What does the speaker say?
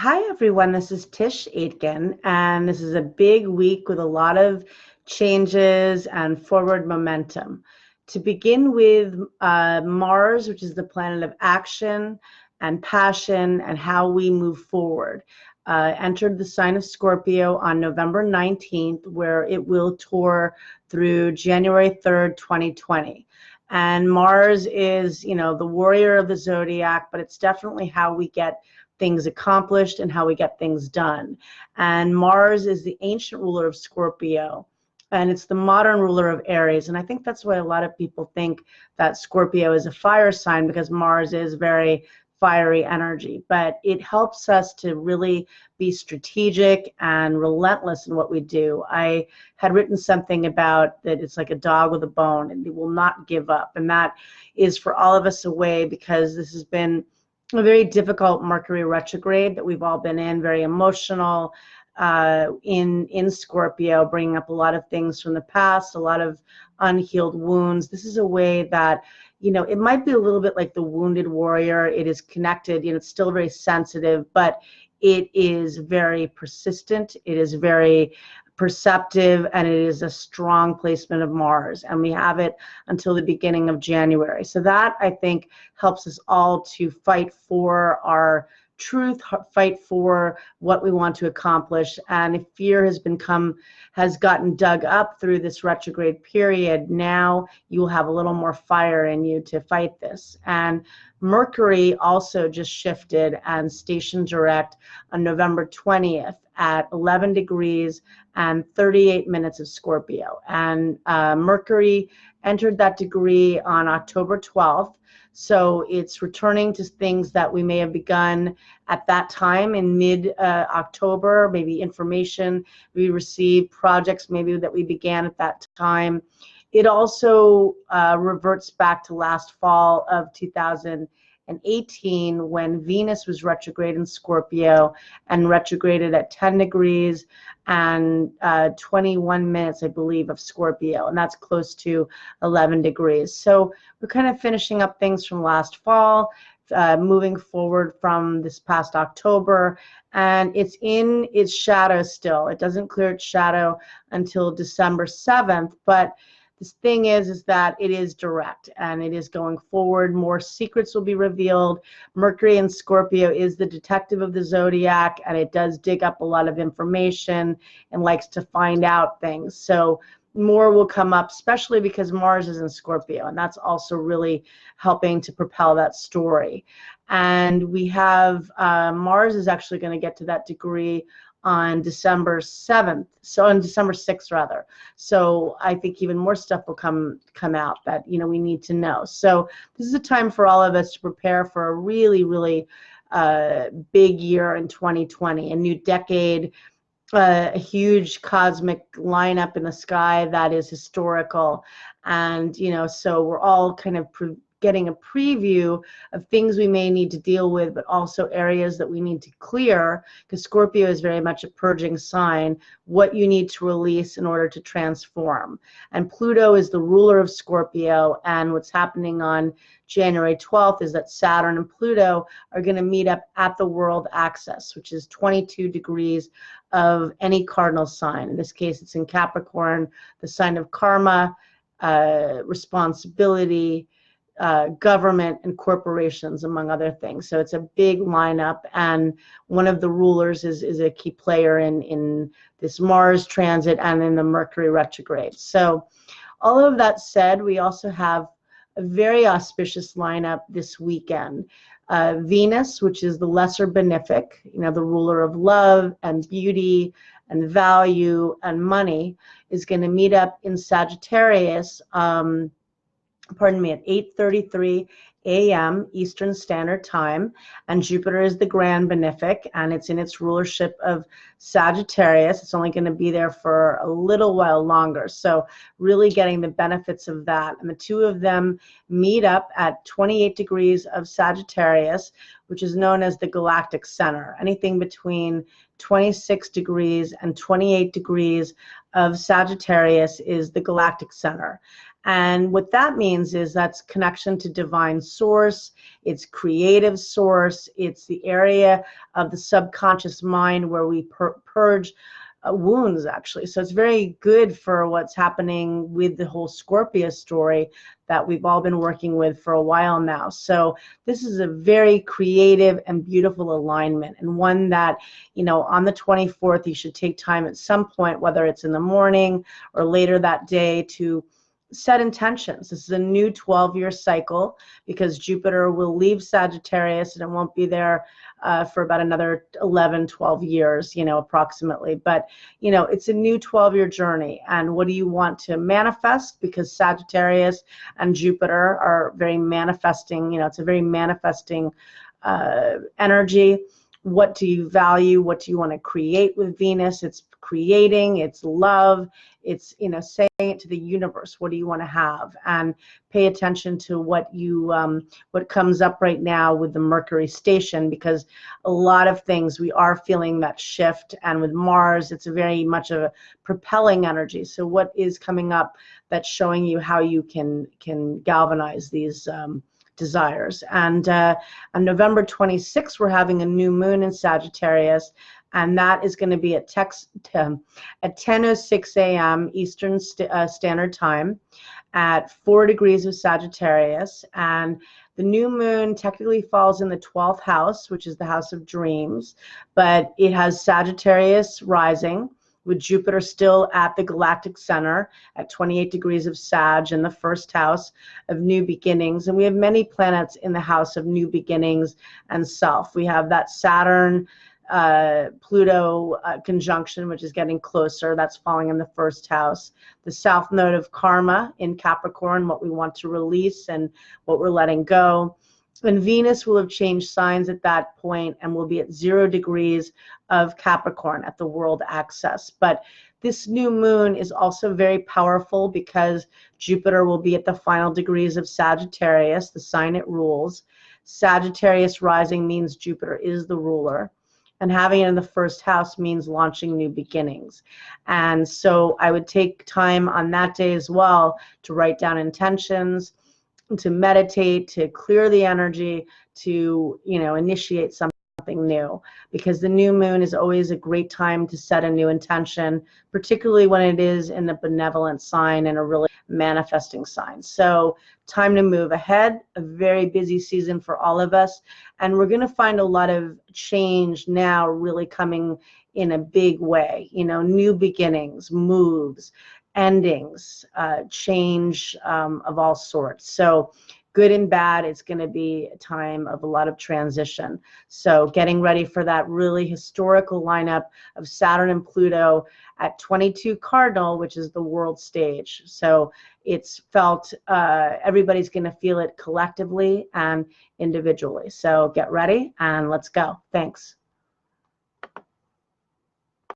Hi, everyone. This is Tisch Aitken, and this is a big week with a lot of changes and forward momentum. To begin with, Mars, which is the planet of action and passion and how we move forward, entered the sign of Scorpio on November 19th, where it will tour through January 3rd, 2020. And Mars is, the warrior of the zodiac, but it's definitely how we get things accomplished and how we get things done. And Mars is the ancient ruler of Scorpio, and it's the modern ruler of Aries. And I think that's why a lot of people think that Scorpio is a fire sign, because Mars is very fiery energy. But it helps us to really be strategic and relentless in what we do. I had written something about that it's like a dog with a bone, and it will not give up. And that is for all of us a way, because this has been a very difficult Mercury retrograde that we've all been in, very emotional in Scorpio, bringing up a lot of things from the past, a lot of unhealed wounds. This is a way that, it might be a little bit like the wounded warrior. It is connected, it's still very sensitive, but it is very persistent. It is very perceptive, and it is a strong placement of Mars, and we have it until the beginning of January. So that, I think, helps us all to fight for our truth, fight for what we want to accomplish. And if fear has gotten dug up through this retrograde period, now you will have a little more fire in you to fight this. And Mercury also just shifted and stationed direct on November 20th at 11 degrees and 38 minutes of Scorpio. And Mercury entered that degree on October 12th. So it's returning to things that we may have begun at that time in mid-October, maybe information we received, projects maybe that we began at that time. It also reverts back to last fall of 2018, when Venus was retrograde in Scorpio and retrograded at 10 degrees and 21 minutes, I believe, of Scorpio, and that's close to 11 degrees. So we're kind of finishing up things from last fall, moving forward from this past October, and it's in its shadow still. It doesn't clear its shadow until December 7th, but this thing is that it is direct and it is going forward. More secrets will be revealed. Mercury in Scorpio is the detective of the zodiac, and it does dig up a lot of information and likes to find out things. So more will come up, especially because Mars is in Scorpio, and that's also really helping to propel that story. And we have Mars is actually going to get to that degree on December 7th, so on December 6th rather. So I think even more stuff will come out that we need to know. So this is a time for all of us to prepare for a really, really big year in 2020, a new decade, a huge cosmic lineup in the sky that is historical. And so we're all kind of getting a preview of things we may need to deal with, but also areas that we need to clear, because Scorpio is very much a purging sign, what you need to release in order to transform. And Pluto is the ruler of Scorpio, and what's happening on January 12th is that Saturn and Pluto are going to meet up at the world axis, which is 22 degrees of any cardinal sign. In this case, it's in Capricorn, the sign of karma, responsibility, government, and corporations, among other things. So it's a big lineup, and one of the rulers is a key player in this Mars transit and in the Mercury retrograde. So all of that said, we also have a very auspicious lineup this weekend. Venus, which is the lesser benefic, the ruler of love and beauty and value and money, is going to meet up in Sagittarius at 8:33 a.m. Eastern Standard Time, and Jupiter is the grand benefic, and it's in its rulership of Sagittarius. It's only going to be there for a little while longer, so really getting the benefits of that. And the two of them meet up at 28 degrees of Sagittarius, which is known as the Galactic Center. Anything between 26 degrees and 28 degrees of Sagittarius is the Galactic Center. And what that means is that's connection to divine source, it's creative source, it's the area of the subconscious mind where we purge wounds, actually. So it's very good for what's happening with the whole Scorpio story that we've all been working with for a while now. So this is a very creative and beautiful alignment, and one that, you know, on the 24th, you should take time at some point, whether it's in the morning or later that day, to set intentions. This is a new 12-year cycle because Jupiter will leave Sagittarius and it won't be there for about another 11, 12 years, you know, approximately. But, you know, it's a new 12-year journey. And what do you want to manifest? Because Sagittarius and Jupiter are very manifesting, you know, it's a very manifesting energy. What do you value? What do you want to create with Venus? It's creating, it's love, it's, you know, saying it to the universe. What do you want to have? And pay attention to what you what comes up right now with the Mercury station, because a lot of things we are feeling that shift. And with Mars, it's a very much of a propelling energy. So what is coming up that's showing you how you can galvanize these desires? And on November 26th, we're having a new moon in Sagittarius, and that is going to be at 10:06 a.m. Eastern Standard Time at 4 degrees of Sagittarius. And the new moon technically falls in the 12th house, which is the house of dreams, but it has Sagittarius rising, with Jupiter still at the Galactic Center at 28 degrees of Sag in the first house of new beginnings. And we have many planets in the house of new beginnings and self. We have that Saturn Pluto conjunction, which is getting closer. That's falling in the first house. The south node of karma in Capricorn, what we want to release and what we're letting go. And Venus will have changed signs at that point and will be at 0 degrees of Capricorn at the world axis. But this new moon is also very powerful because Jupiter will be at the final degrees of Sagittarius, the sign it rules. Sagittarius rising means Jupiter is the ruler. And having it in the first house means launching new beginnings. And so I would take time on that day as well to write down intentions, to meditate, to clear the energy, to, you know, initiate something new, because the new moon is always a great time to set a new intention, particularly when it is in a benevolent sign and a really manifesting sign. So time to move ahead, a very busy season for all of us. And we're going to find a lot of change now really coming in a big way, you know, new beginnings, moves, endings, change of all sorts. So good and bad, it's going to be a time of a lot of transition. So getting ready for that really historical lineup of Saturn and Pluto at 22 Cardinal, which is the world stage. So it's felt, everybody's going to feel it collectively and individually. So get ready and let's go. Thanks.